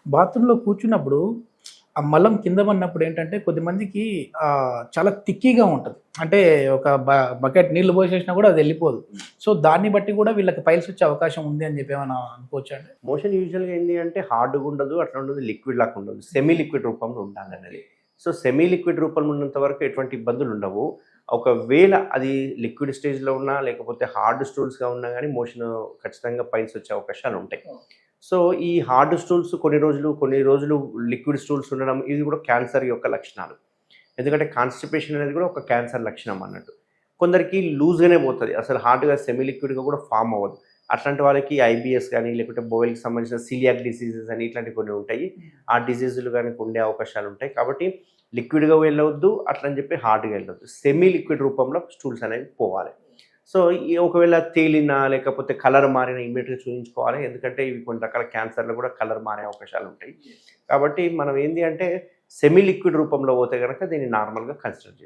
బాత్రూంలో కూర్చున్నప్పుడు ఆ మలం కింద పడినప్పుడు ఏంటంటే కొద్దిమందికి చాలా థిక్కీగా ఉంటది. అంటే ఒక బకెట్ నీళ్లు పోసేసినా కూడా అది వెళ్ళిపోదు. సో, దాన్ని బట్టి కూడా వీళ్ళకి పైల్స్ వచ్చే అవకాశం ఉంది అని చెప్పి ఏమైనా అనుకోవచ్చా అండి? మోషన్ యూజువల్‌గా ఏంది అంటే హార్డ్‌గా ఉండదు. అట్లా ఉండదు. లిక్విడ్ లాగా ఉండదు. సెమీ లిక్విడ్ రూపంలో ఉండాలన్నది. సో, సెమీ లిక్విడ్ రూపంలో ఉన్నంత వరకు ఎటువంటి ఇబ్బందులు ఉండవు. ఒకవేళ అది లిక్విడ్ స్టేజ్‌లో ఉన్నా, లేకపోతే హార్డ్ స్టూల్స్‌గా ఉన్నా గానీ మోషన్ ఖచ్చితంగా పైల్స్ వచ్చే అవకాశాలుంటాయి. సో, ఈ హార్డ్ స్టూల్స్ కొన్ని రోజులు లిక్విడ్ స్టూల్స్ ఉండడం ఇది కూడా క్యాన్సర్ యొక్క లక్షణాలు. ఎందుకంటే కాన్‌స్టిపేషన్ అనేది కూడా ఒక క్యాన్సర్ లక్షణం అన్నట్టు. కొందరికి లూజ్‌గానే పోతది. అసలు హార్డ్‌గా సెమీ లిక్విడ్‌గా కూడా ఫార్మ్ అవ్వదు. అట్లాంటి వాళ్ళకి ఐబీఎస్ గానీ, లేకుంటే బోవెల్‌కి సంబంధించిన సిలియాక్ డిసీజెస్ అని ఇట్లాంటివి కొన్ని ఉంటాయి. ఆ డిసీజులు గానీ ఉండే అవకాశాలుంటాయి. కాబట్టి లిక్విడ్‌గా వెళ్ళొద్దు. అట్లని చెప్పి హార్డ్‌గా వెళ్ళొద్దు. సెమీ లిక్విడ్ రూపంలో స్టూల్స్ అనేవి పోవాలి. సో, ఒకవేళ తేలినా, లేకపోతే కలర్ మారినా ఇమ్మీడియేట్‌గా చూయించుకోవాలి. ఎందుకంటే ఇవి కొన్ని రకాల క్యాన్సర్‌లో కూడా కలర్ మారే అవకాశాలుంటాయి. కాబట్టి మనం ఏంది అంటే సెమీ లిక్విడ్ రూపంలో పోతే గనక దీన్ని నార్మల్‌గా కన్సిడర్